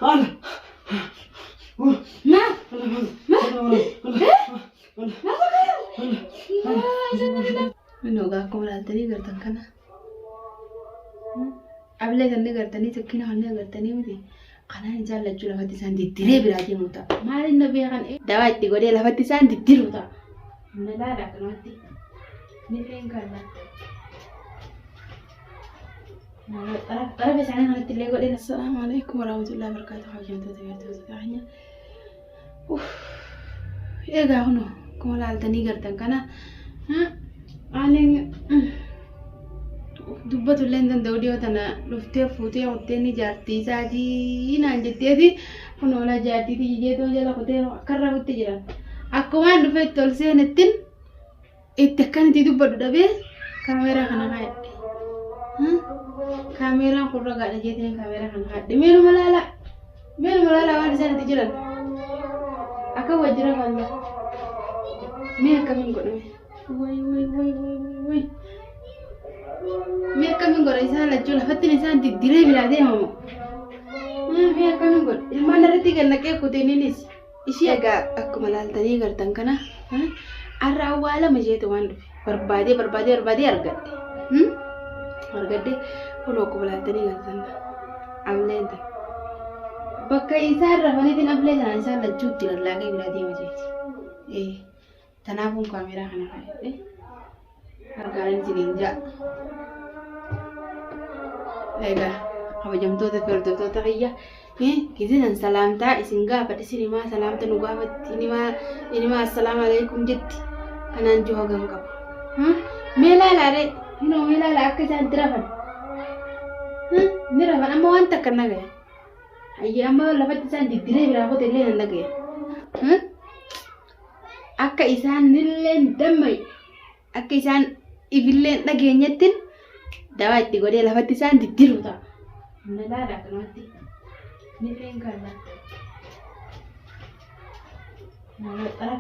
Allah. ما منو قاكم لا تري قرتن كنا أبلغ أني قرتني تكين هني قرتني مدي أنا إن شاء الله جل فتي سان ديري برادي موتا ما لين نبي عن دواء تقولي لا فتي سان ديري موتا لا لا كنوتي نفين كنا أنا بس أنا هنتي اللي قولي السلام عليكم ورحمة الله وبركاته حاجة تزكية إيه قاهنو كم لا تني قرتن كنا أنا دبّت اللين دودي وتنا لفتة فوتة وتني جارتي ساجي نانجتي دي كنولا جارتي دي جيتو جلا كتير كرر وتي جرا أكوان دفعت تلسي نتين إتكان تي دبّت دبي كاميرا خنا هاي كاميرا كورا قاعدة جيتين كاميرا خنا هاي ميلو ملالا وان سنة تجرا أكو وجرا والله مية كمين قدامي وي مية كمين قدامي إنسان لجول فتني إنسان تدري بلادي هم مية كمين قدام المال نرتي كنا كيف كتير نيس إيشي أجا أكو ملال تاني قرتان كنا أراوالا مجيء توان بربادي أرجع كنو أكو ملال تاني قرتان أملين تا بكا إنسان رفاني تين أملين إنسان لجول تلا لاقي بلادي مجيء إيه تنافون كاميرا خنا إيه أرجعين سنينجا إيه apa jam tu terkaya, kita nan salam ta isinga pada sini mah salam ta nuga ini mah assalamualaikum jetti kanan juga gangkap, mela lare, mela lare aku jangan terapan, terapan amma wan tak kena gaya, ayah amma lepas jangan didire berapa tele nanda gaya, akka isan nilen damai, akka isan ivilen lagi nyetin, dawa itu gede lepas jangan didiru ta. Nela dah kenati, ni pengkar lah.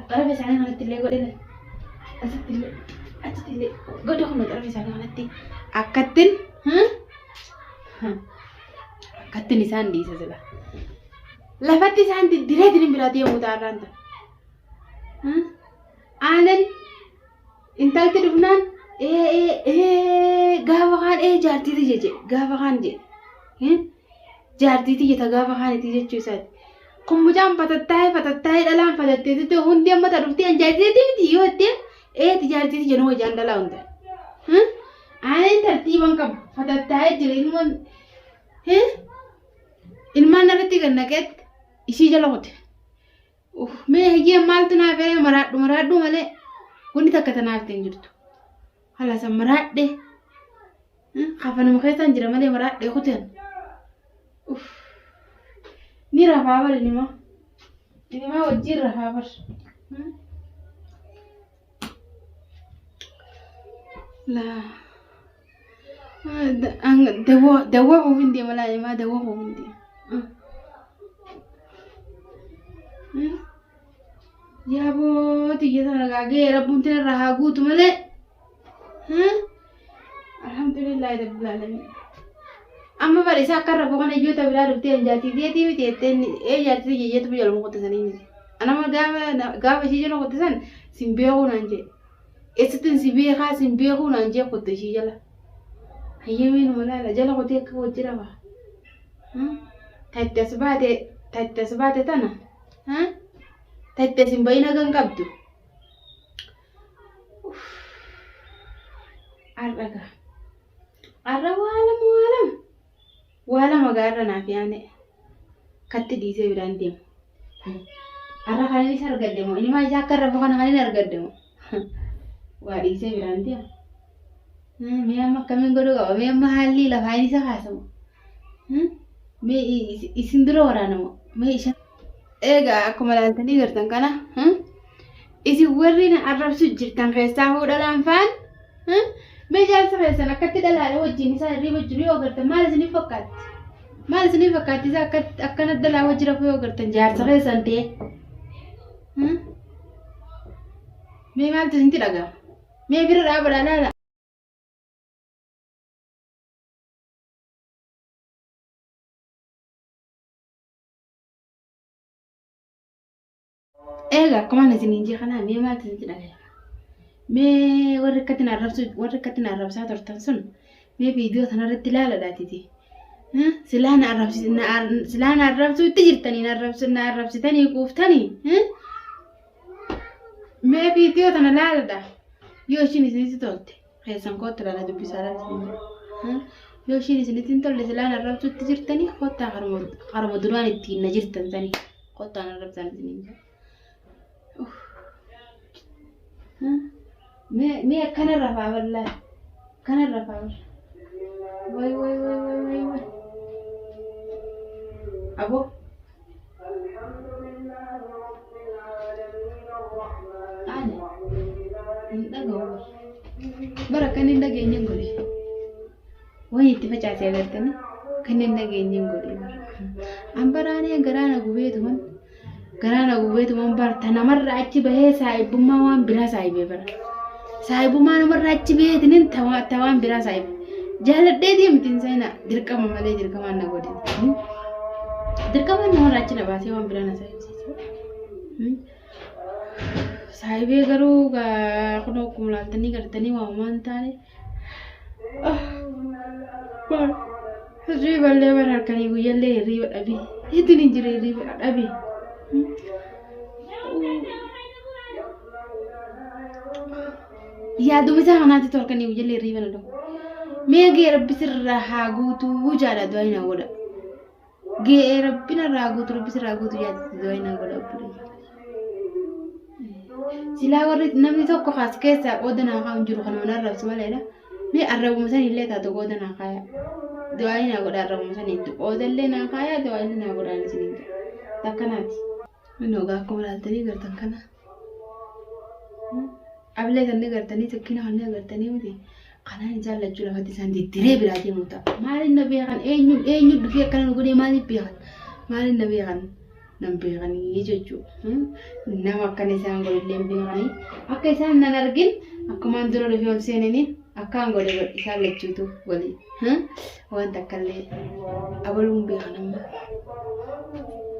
Orang biasa nak tile gede lah, aja tile, gede aku nak orang biasa nak nanti. Akatin, akatin ni sandi sajalah. Lepas ni sandi dire berarti yang mutaran tu. Anen, intal tu dufnan, gawakan jarti tu je, gawakan je. Jarti ti jeta gaafa kan ti jechu sad kumbujam patattai dalam patatte ti hundi amma tarufti an jarti ti yotte ti jarti ti jeno jandala unda anen tartiban ka patattai jere ilman narati gannaket isi jalote me hege maltuna fere maradu male kuni takatana tenjurtu hala sam maradde khafana mkhaitan jira male maradde khuten ni rafabar ini mah wajib rafabar lah dewa hundi malah mah dewa hundi ya bo tiga tahun lagi rabun tiada rahagu tu malah alhamdulillah rabbil alamin amma bari sakar rabu kan ayu tapi lalu tiang jati dia tiwi tieten jati dia jatuh berjalan mau kotosan ini anama gawa sih jalan kotosan simbiahu nanje esetin simbiah simbiahu nanje kotosi jalan ayo min mulai jalan kotosi ke wajib apa tadi sebate tanah tadi simbai nagang kabdu arra wala magarra nafiane katti dise birandem arra kali sargaddemo ini ma jakarra bokana kali nargaddemo wa dise birandem me amma kamen godo ga me amma halli la fayni sa khasamo me isindro warano me isha ega akuma la tani gartan kana isi warrina arrabsu jirtan khesa ho dalan fan me jal sa khesa nakatti dalala wajini sa ribo juri ogarta mal sini fakat isa akan adalah wajib apa ogartan jar sa khesa ante me mal tu sinti daga me birar abadala Ega kemana sini inji kana me mati sini tidak ya. Me warri katin arabsa tortan sun. Me video tanah retilala datiti. Silahana arabsu tijirtani arabsitani kuftani. Me video tanah lala da. Yo shini sini tolte. Kesan kotra la dubisara sini. Yo shini sini tolte silahana arabsu tijirtani kota karamo durani tina jirtan tani. Kota arabsan sini. Me kana rafa walla. Kana rafa. Wai. Abo. Ana. Ndaga wo. Barakan ndaga nyangole. Wai itti facate agartani. Kan ndaga nyangole. Ambarane garana gubeetuman barta namarra achi bahee saayibummaa waan biraa saayibee bara. Saayibummaa namarra achi baheetinin tawaan biraa saayibe. Jaaladhee deemtiin seenaa dirqama malee dirqamaan na godhe. Dirqamaan namarra achi na baasee waan biraa na saayibsiise. Saayibee garuu kunoo akkuma laaltanii gartanii waamumaan taane. Hirriiba illee bara halkanii guyyaallee hirriiba dhabee. Hedduun hin jire hirriiba dhabee. Ya dumi sa kanati tol kan iwjele riba na do. Me ge rabbi sirra hagutu wujala do ina goda. Ge rabbi na ragutu rabbi sirra hagutu ya do ina goda puri. Sila warri namni tokko khas keessa odana ha unjuru kana na rabbi malela. Me arrabu musan ille ta do godana kaya. Do ina goda arrabu musan intu. Odalle na kaya do ina na goda ni sinin. Takanati. Mino ga ko laltani gartan kana. Abile kan gartani tokkina hanne gartani muti. Kana ni jalla jula fati sandi dire birati muta. Malin nabi kan enyu dufi kan gudi mali pihan. Malin nabi kan nambe kan yejeju. Nama kan isan gol lembe kan. Akka isan nanargin akka manduro do fiol seneni akka ngol isan lechutu wali. Wan takalle abalum be kan amma.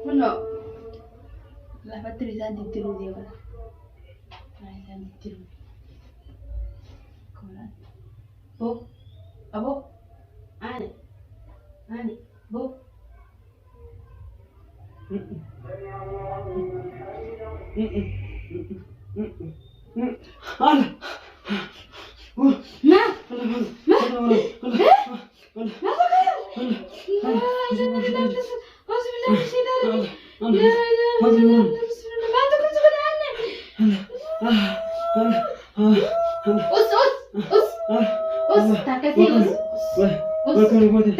Mino la patri sandi tiru dia kan. Bo, abo, ane, bo. Us, tak kasih us. Wakan bote.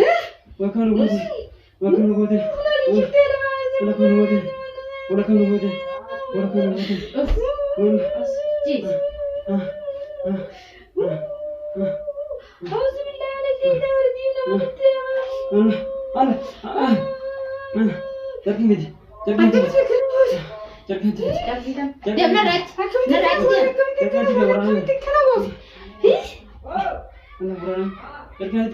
Terkait